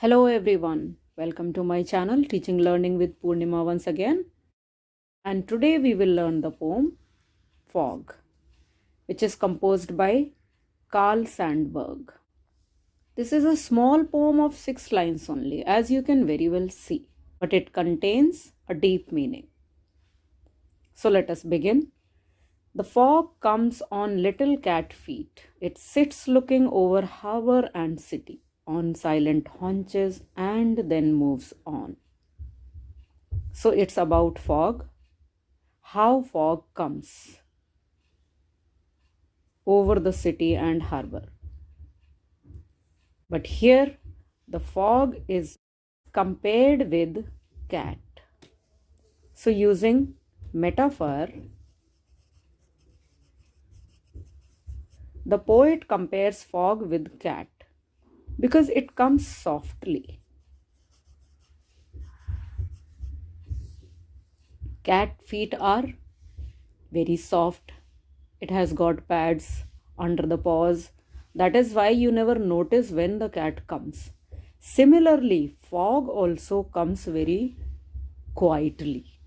Hello everyone, welcome to my channel Teaching Learning with Purnima once again. And today we will learn the poem Fog, which is composed by Carl Sandburg. This is a small poem of 6 lines only, as you can very well see, but it contains a deep meaning. So let us begin. The fog comes on little cat feet. It sits looking over harbor and city on silent haunches and then moves on. So it's about fog, how fog comes over the city and harbor. But here the fog is compared with cat. So using metaphor, the poet compares fog with cat because it comes softly. Cat feet are very soft. It has got pads under the paws. That is why you never notice when the cat comes. Similarly, fog also comes very quietly.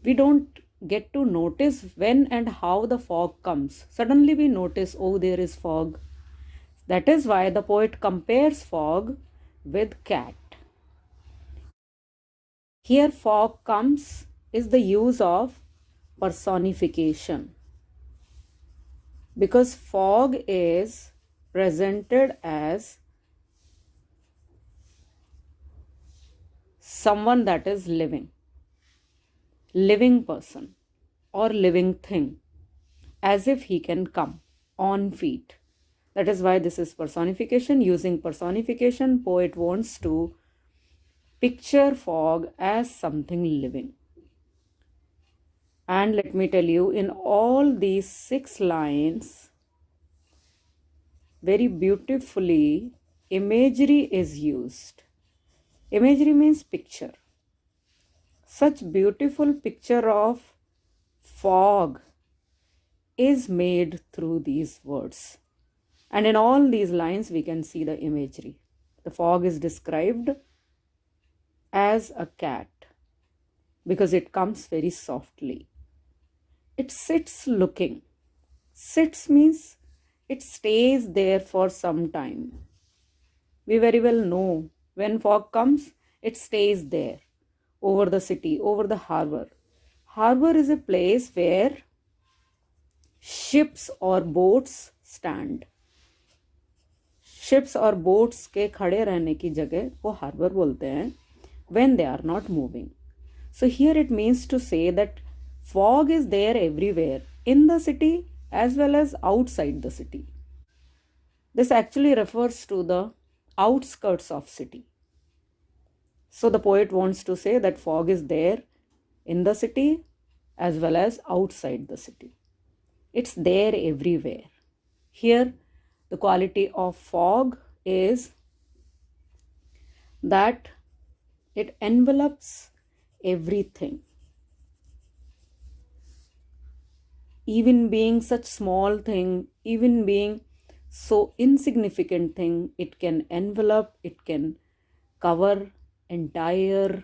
We don't get to notice when and how the fog comes. Suddenly we notice, oh, there is fog. That is why the poet compares fog with cat. Here, fog comes is the use of personification, because fog is presented as someone that is living person or living thing, as if he can come on feet. That is why this is personification. Using personification, poet wants to picture fog as something living. And let me tell you, in all these 6 lines, very beautifully, imagery is used. Imagery means picture. Such beautiful picture of fog is made through these words. And in all these lines, we can see the imagery. The fog is described as a cat because it comes very softly. It sits looking. Sits means it stays there for some time. We very well know when fog comes, it stays there over the city, over the harbor. Harbor is a place where ships or boats stand. Ships or boats के खड़े रहने की जगह को harbor बोलते हैं when they are not moving. So here it means to say that fog is there everywhere, in the city as well as outside the city. This actually refers to the outskirts of city. So the poet wants to say that fog is there in the city as well as outside the city. It's there everywhere. Here, the quality of fog is that it envelops everything. Even being such small thing, even being so insignificant thing, it can envelop, it can cover entire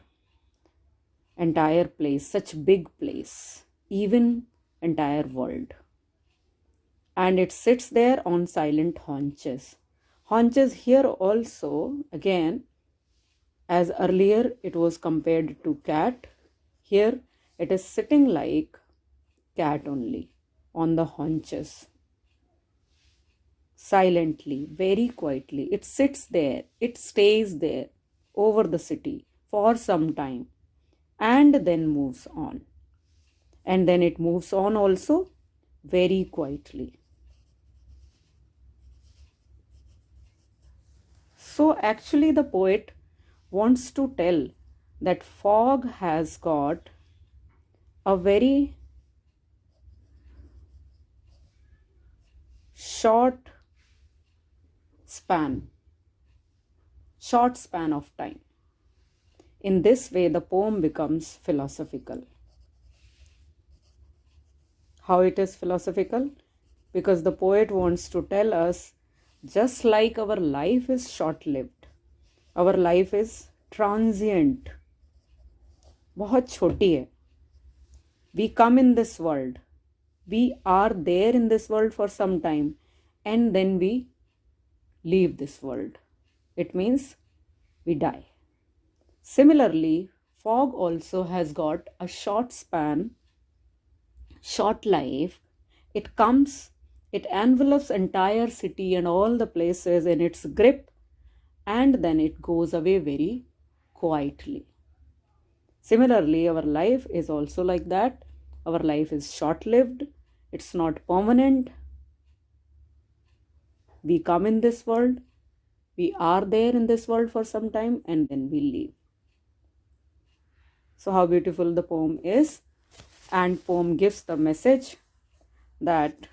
place, such big place, even entire world. And it sits there on silent haunches. Haunches here also, again, as earlier it was compared to cat, here it is sitting like cat only on the haunches. Silently, very quietly. It sits there, it stays there over the city for some time and then moves on. And then it moves on also very quietly. So actually the poet wants to tell that fog has got a very short span of time. In this way, the poem becomes philosophical. How it is philosophical? Because the poet wants to tell us, just like our life is short-lived, Our life is transient, बहुत छोटी है. We come in this world, we are there in this world for some time, and then we leave this world. It means we die. Similarly, fog also has got a short span, short life. It comes, it envelops entire city and all the places in its grip, and then it goes away very quietly. Similarly, our life is also like that. Our life is short lived, it's not permanent. We come in this world, we are there in this world for some time, and then we leave. So, how beautiful the poem is, and poem gives the message that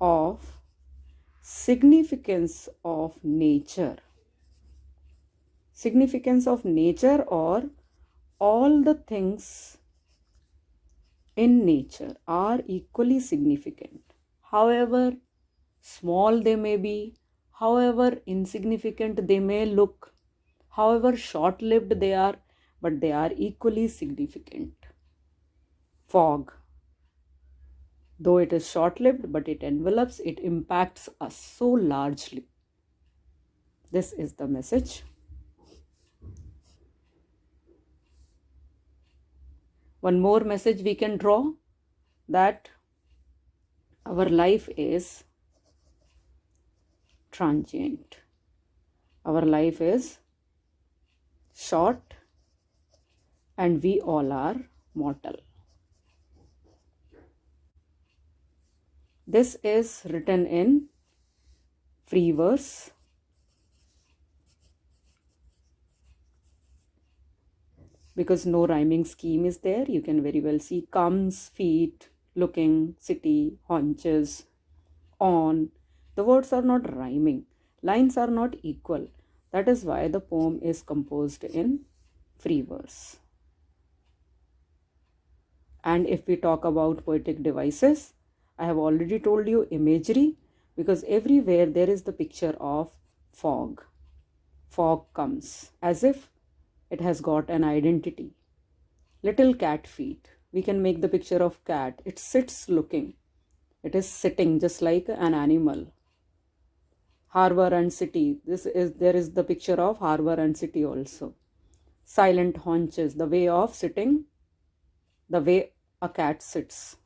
of significance of nature. Significance of nature, or all the things in nature are equally significant. However small they may be, however insignificant they may look, however short lived they are, but they are equally significant. Fog, though it is short lived, but it envelops, it impacts us so largely. This is the message. One more message we can draw, that our life is transient. Our life is short, and we all are mortal. This is written in free verse. Because no rhyming scheme is there, you can very well see comes, feet, looking, city, haunches, on. The words are not rhyming. Lines are not equal. That is why the poem is composed in free verse. And if we talk about poetic devices, I have already told you imagery, because everywhere there is the picture of fog. Fog comes as if it has got an identity. Little cat feet. We can make the picture of cat. It sits looking. It is sitting just like an animal. Harbor and city. There is the picture of harbor and city also. Silent haunches. The way of sitting. The way a cat sits.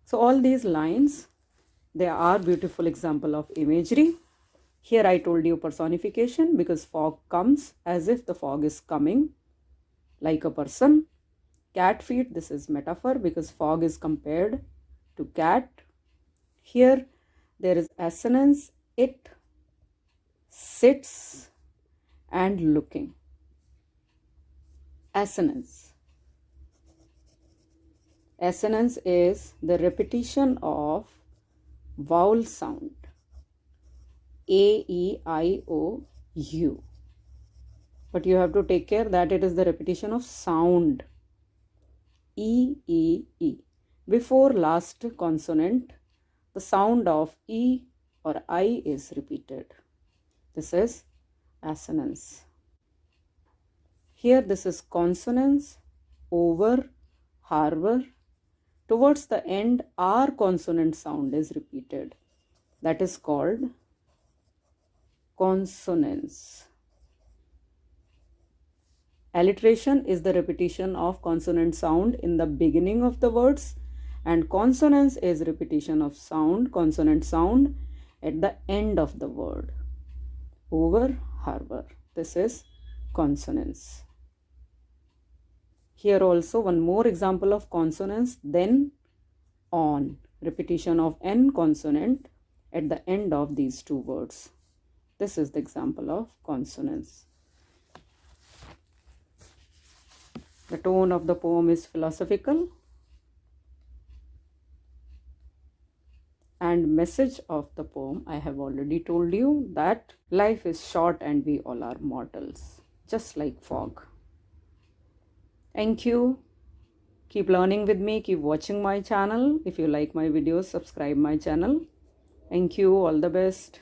So all these lines, they are beautiful example of imagery. Here I told you personification, because fog comes as if the fog is coming like a person. Cat feet, this is metaphor, because fog is compared to cat. Here there is assonance, it sits and looking. Assonance. Assonance is the repetition of vowel sound. A, E, I, O, U. But you have to take care that it is the repetition of sound. E, E, E. Before last consonant, the sound of E or I is repeated. This is assonance. Here this is consonance, over, harbor. Towards the end, R consonant sound is repeated. That is called consonance. Alliteration is the repetition of consonant sound in the beginning of the words, and consonance is repetition of sound, consonant sound at the end of the word. Over, harbor. This is consonance. Here also one more example of consonance, then on. Repetition of N consonant at the end of these two words. This is the example of consonance. The tone of the poem is philosophical, and message of the poem, I have already told you that life is short and we all are mortals, just like fog. Thank you. Keep learning with me, keep watching my channel. If you like my videos, subscribe my channel. Thank you, all the best.